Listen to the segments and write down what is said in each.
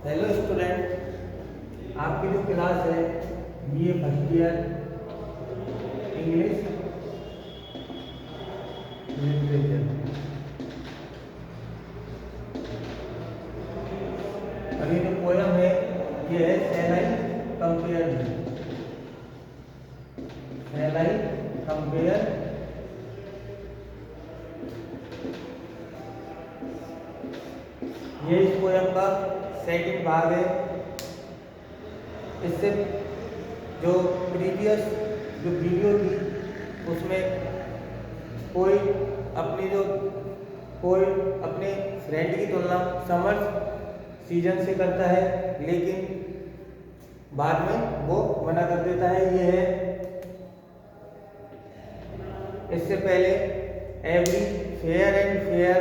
Hello student, आपकी जो class है BA first year English literature. अभी जो पोयम है ये है शैल आई कंपेयर ये इस पोयम का सेकंड भाग है। इससे जो प्रीवियस जो वीडियो थी उसमें कोई अपने फ्रेंड की तुलना समर सीजन से करता है, लेकिन बाद में वो मना कर देता है। ये है इससे पहले every fair and fair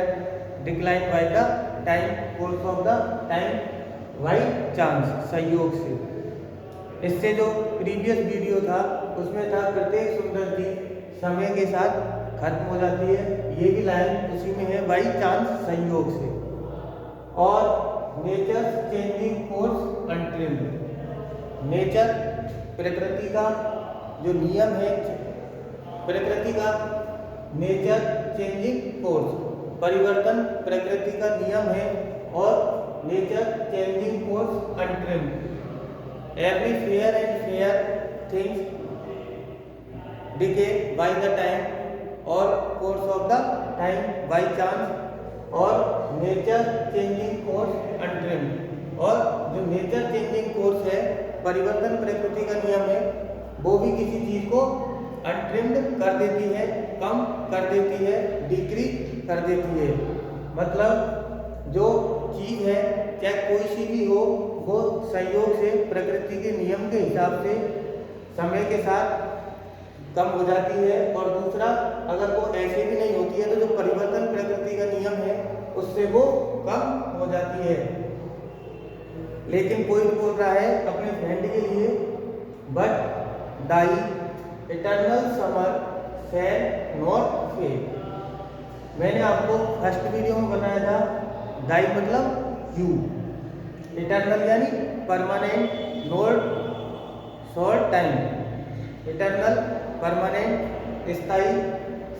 decline by the time course of the time by chance संयोग से। इससे जो प्रीवियस वीडियो था उसमें था प्रत्येक सुंदरती समय के साथ खत्म हो जाती है। ये भी लाइन उसी में है, बाई चांस संयोग से। और nature changing course untrimmed, nature प्रकृति का जो नियम है, प्रकृति का नेचर चेंजिंग कोर्स परिवर्तन प्रकृति का नियम है, और nature changing course untrimmed every fair and fair things decay by the time और course of the time by chance, और नेचर चेंजिंग कोर्स अनट्रिम्ड। और जो नेचर चेंजिंग कोर्स है, परिवर्तन प्रकृति का नियम है, वो भी किसी चीज को अनट्रिम्ड कर देती है, कम कर देती है, डिक्रीज कर देती है। मतलब जो चीज है चाहे कोई सी भी हो, वो संयोग से प्रकृति के नियम के हिसाब से समय के साथ कम हो जाती है। और दूसरा, अगर वो ऐसे भी नहीं होती है तो जो परिवर्तन प्रकृति का नियम है उससे वो कम हो जाती है। लेकिन कोई बोल रहा है अपने फ्रेंड के लिए, but thy eternal summer shall not fade. मैंने आपको फर्स्ट वीडियो में बताया था दाई मतलब यू, इटर्नल यानी permanent, not short time, eternal permanent स्थायी,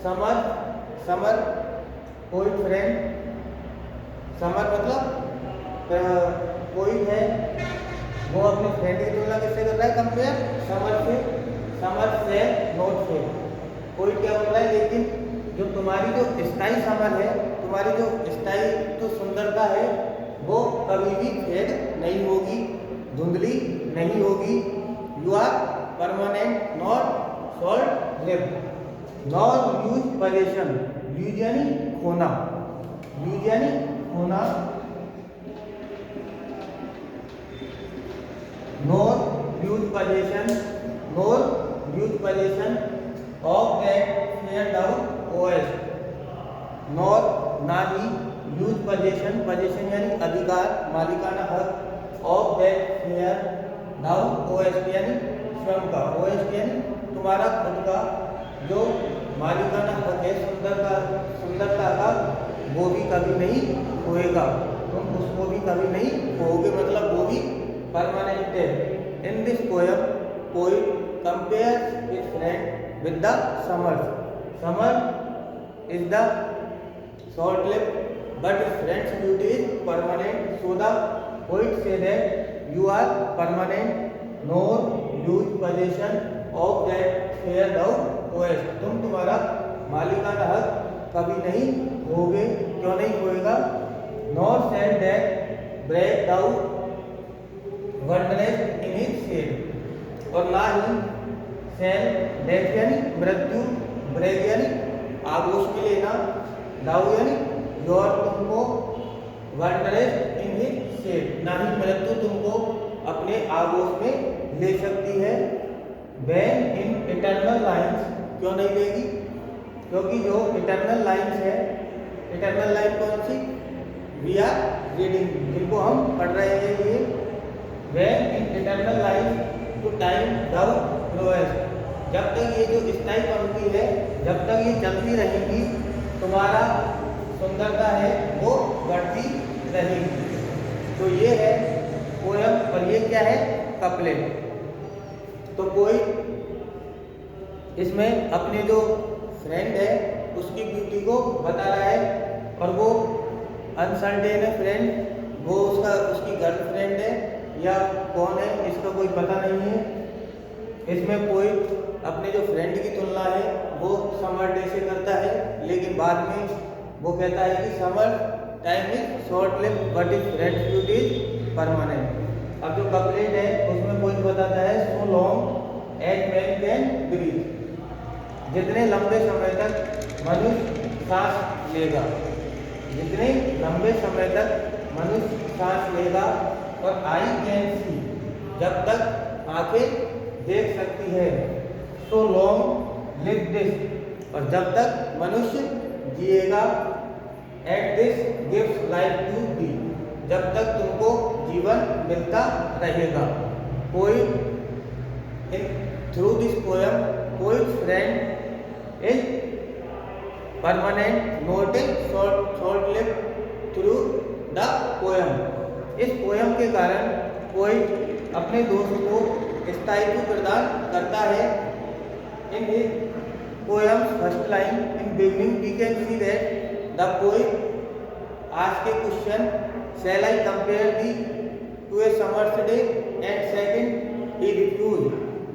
समर कोई फ्रेंड, समर मतलब कोई है, वो अपने फ्रेंड की तुलना किससे कर रहा है, कंपेयर समर से नॉट से। कोई क्या बोल रहा है, लेकिन जो तुम्हारी जो स्थायी समर है, तुम्हारी जो स्थायी जो सुंदरता है, वो कभी भी फेड नहीं होगी, धुंधली नहीं होगी। You are permanent not short lived nor lose possession, lose यानी खोना, यूज यानी खोना, nor lose possession of that fair thou owest, नॉर ना ही यूज पोजेशन यानी अधिकार, मालिकाना हक, of that fair thou owest यानी स्वयं का, ओएस यानी तुम्हारा खुद का जो मालिकाना हक है सुंदरता का, वो भी कभी नहीं होएगा, तुम उसको भी कभी नहीं होगे, मतलब वो भी परमानेंट है। In this poem poet compares his friend with the summer is the short lived but his friend's beauty is permanent, so the poet say that you are permanent nor lose possession of that fair down OS। तुम तुम्हारा मालिकाना हक कभी नहीं होगे, क्यों नहीं होएगा, nor shall that break down wondrous in his shade, और ना ही shall death यानी मृत्यु, break यानी आगोश में लेना, डाउ यानी और तुमको वंडरस इन हिज शेड, ना ही मृत्यु तुमको अपने आगोश में ले सकती है। वैन इन इटर्नल लाइन्स, क्यों नहीं लेगी, क्योंकि जो इटर्नल लाइन्स है, इटर्नल लाइन कौन सी, वी आर रीडिंग, जिनको हम पढ़ रहे हैं ये, when in eternal lines to time down growest, जब तक ये जो स्थायी पंक्ति है, जब तक ये चलती रहेगी, तुम्हारा सुंदरता है वो बढ़ती रहेगी। तो ये है और ये क्या है, कपलेट। तो कोई इसमें अपने जो फ्रेंड है उसकी ब्यूटी को बता रहा है और वो अनसर्टेन है फ्रेंड, वो उसकी गर्लफ्रेंड है या कौन है इसका कोई पता नहीं है। इसमें कोई अपने जो फ्रेंड की तुलना है वो समर डे से करता है, लेकिन बाद में वो कहता है कि summer time is short lived but is friends beauty is permanent. अब जो कपलेट है उसमें कोई बताता है so long as man can breathe, जितने लंबे समय तक मनुष्य सांस लेगा, जितने लंबे समय तक मनुष्य सांस लेगा, और आई कैन सी, जब तक आंखें देख सकती है, सो लॉन्ग लिव दिस, और जब तक मनुष्य जिएगा, at this gives life to be, जब तक तुमको जीवन मिलता रहेगा। कोई थ्रू दिस पोएम कोई friend is permanent not a short live through the poem. इस पोएम के कारण कोई अपने दोस्त को स्थायित्व प्रदान करता है। In his poem first line in beginning we can see that the poet asked a question, shall I compare thee to a summer's day, and second he refused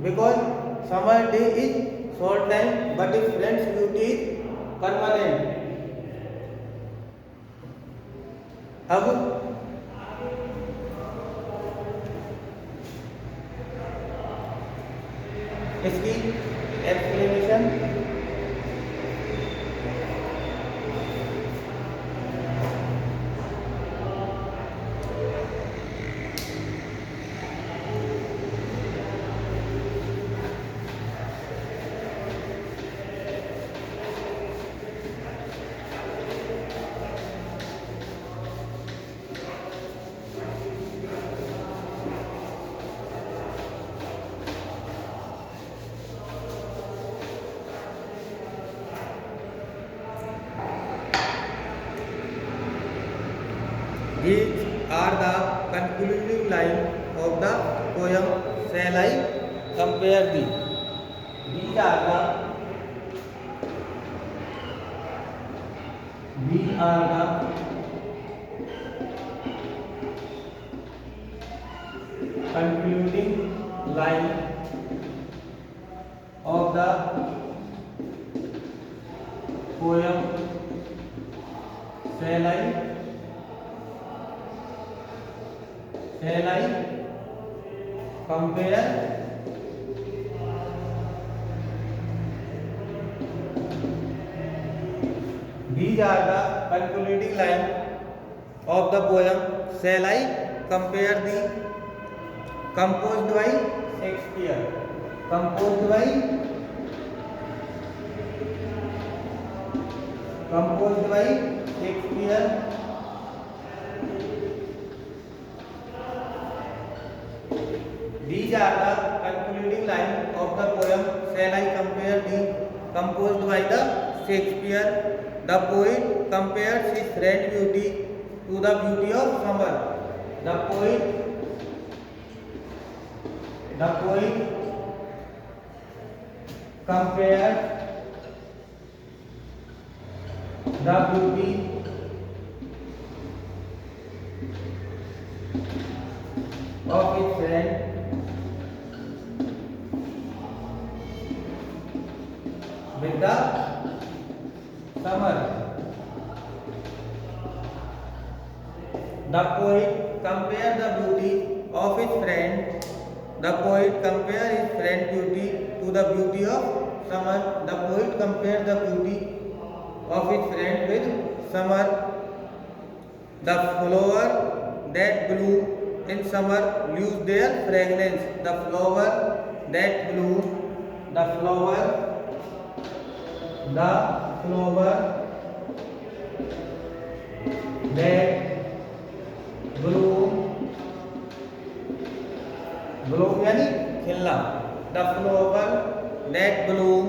because summer day is short time but is friends beauty is permanent. अब इसकी explanation These are the concluding line of the poem. Shall I compare thee? These are the concluding line of the poem. Shall I compare these are the concluding line of the poem Shall I compare thee, composed by Shakespeare, composed by Shakespeare। These are the concluding line of the poem Shall I compare thee, composed by the Shakespeare। The poet compares his friend beauty to the beauty of summer. The poet compares the beauty of his friend with the summer। The poet compares the beauty of his friend. The poet compares his friend beauty to the beauty of summer. The poet compares the beauty of his friend with summer. The flower that bloom in summer lose their fragrance. The flower that bloom, the flower that bloom यानी खिलना। The flower that bloom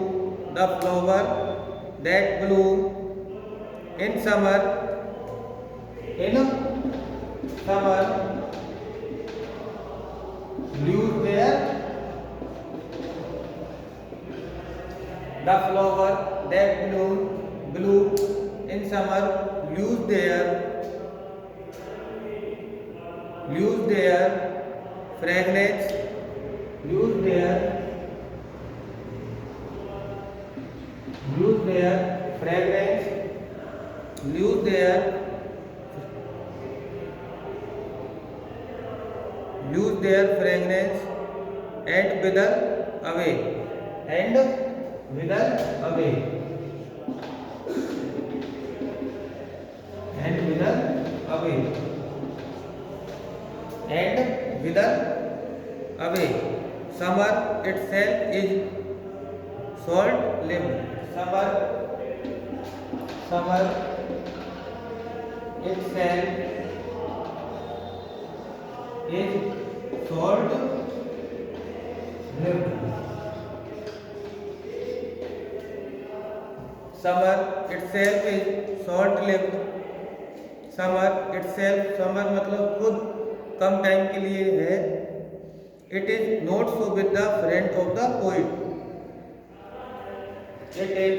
in summer lose their the flower that bloom in summer lose their fragrance lose their fragrance lose their fragrance and wither away and wither away and wither away and wither away. Summer itself is short-lived. Summer itself is short-lived. Summer itself is short-lived. Summer itself, summer मतलब खुद कम time के लिए है. It is not so with the friend of the poet. It is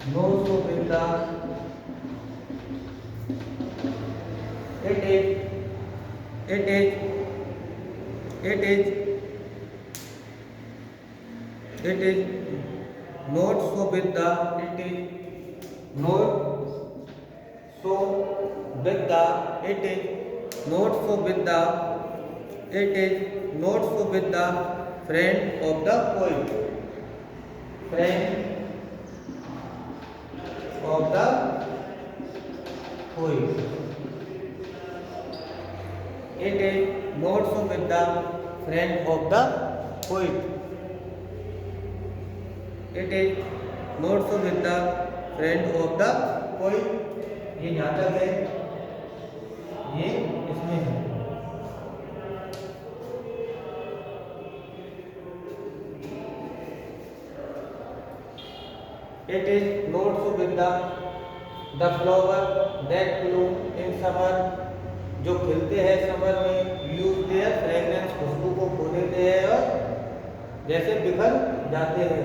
no so with the it is not so with the it is not so with the it is not so with the it is not so with the friend of the poet. Friend of the poet. It is not so with the friend of the poet. It is not so with the friend of the poet. ये जहाँ तक है ये इसमें है. It is not so with the flower that bloom in summer. जो खिलते हैं समर में lose their fragrance खुशबू को खो देते हैं और जैसे बिखर जाते हैं.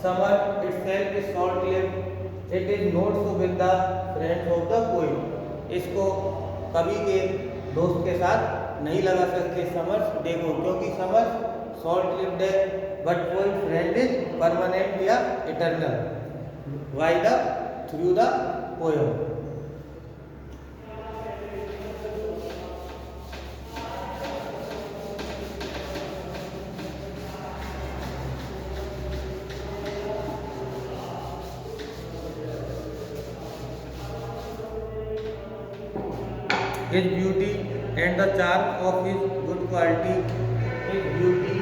Summer itself is short-lived. It is not so with the friends of the poet. इसको कवि के दोस्त के साथ नहीं लगा सकते समर देखो क्योंकि समर short-lived है but poet friend is permanent या eternal. Why the through the poem. His beauty and the charm of his good quality. His beauty,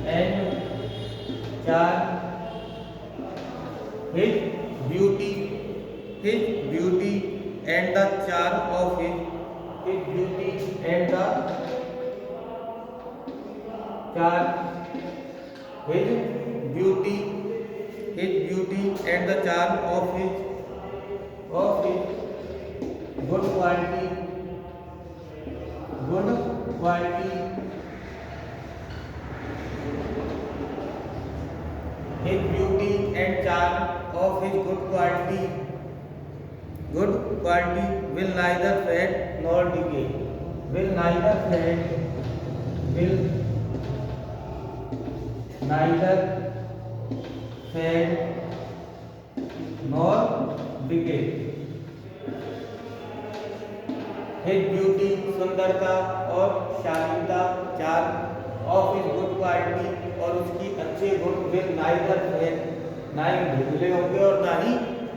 and charm. His beauty and the charm of his beauty and the charm. His beauty and the charm of his good quality. His beauty and charm of his good quality will neither fade nor decay. Will neither fade nor decay. His beauty सुंदरता और शालीनता charm of his good quality और उसकी अच्छे गुण will neither fade ना ही धुंधले होंगे और ना ही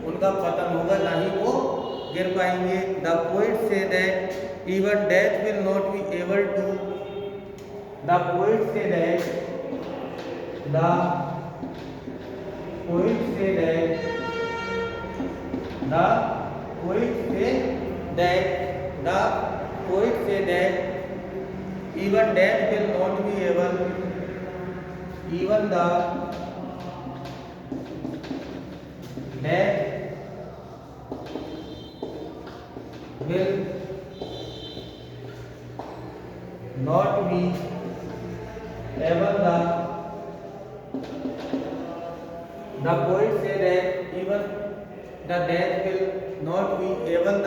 उनका पतन होगा ना ही वो गिर पाएंगे. The poet say that even death will not be able to. The poet say that the poet say that even death will not be able even the death will not be able the poet say that even the death will not be able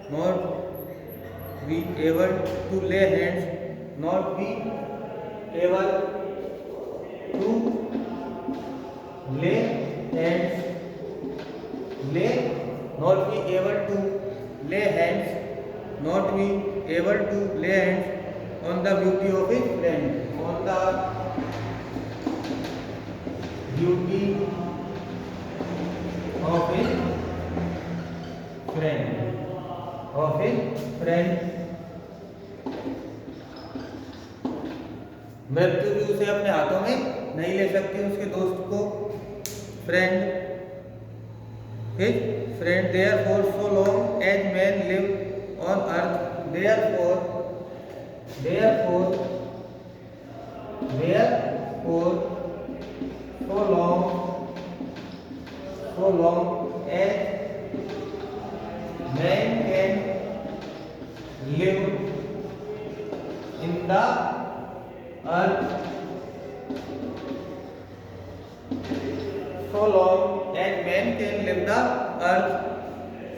not be able to lay hands, not be able to lay hands, not be able to lay hands, not be able to lay hands on the beauty of his friend, on the beauty of his friend, मृत्यु भी उसे अपने हाथों में नहीं ले सकती, उसके दोस्त को, friend, his friend. Therefore so long as man live on earth, therefore so long as man can live in the earth, so long as man can live the earth,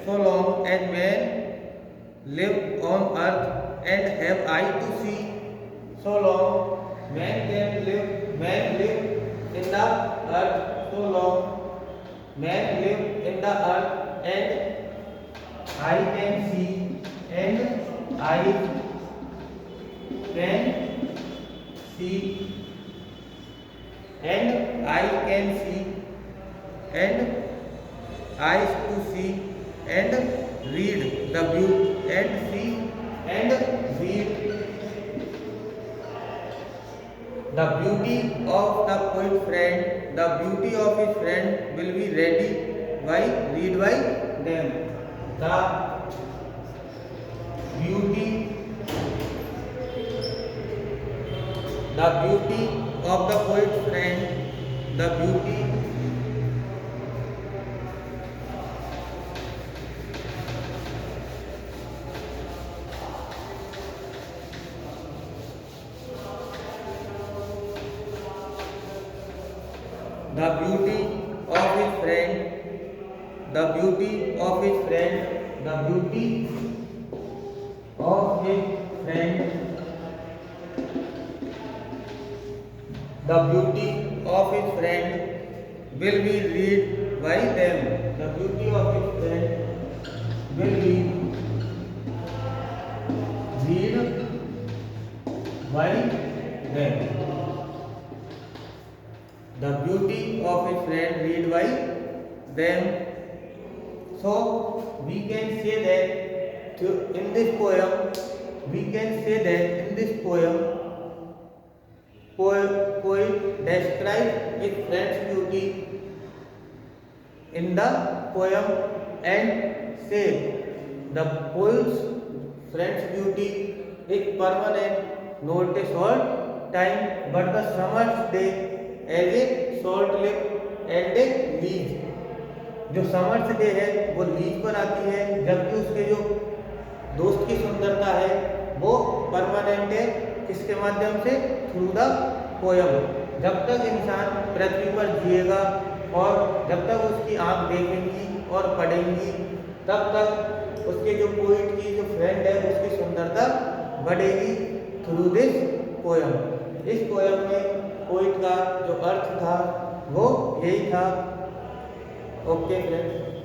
so long as man live on earth and have eye to see, so long man live in the earth, so long man live in the earth and I can see, and I can see, and I can see, and eyes to see and read the beauty and see and read the beauty of the poet friend, the beauty of his friend will be read by them. The beauty of the poet friend, the beauty of his friend, the beauty of his friend, the beauty of his friend, the beauty of his friend will be read by them. The beauty of his friend will be read by them. The beauty of his friend read by them. So we can say that in this poem, poet describes his friend's beauty in the poem and say the poet's friend's beauty is permanent, not a short time, but the summer's day as a short lived and a leaf. जो समर्थ day है वो leaf पर आती है, जबकि उसके जो दोस्त की सुंदरता है वो परमानेंट है। किसके माध्यम से? Through the poem. जब तक इंसान पृथ्वी पर जिएगा और जब तक उसकी आंख देखेंगी और पढ़ेंगी, तब तक उसके जो पोइट की जो फ्रेंड है उसकी सुंदरता बढ़ेगी थ्रू दिस पोयम। इस पोयम में पोइट का जो अर्थ था वो यही था। Okay friends.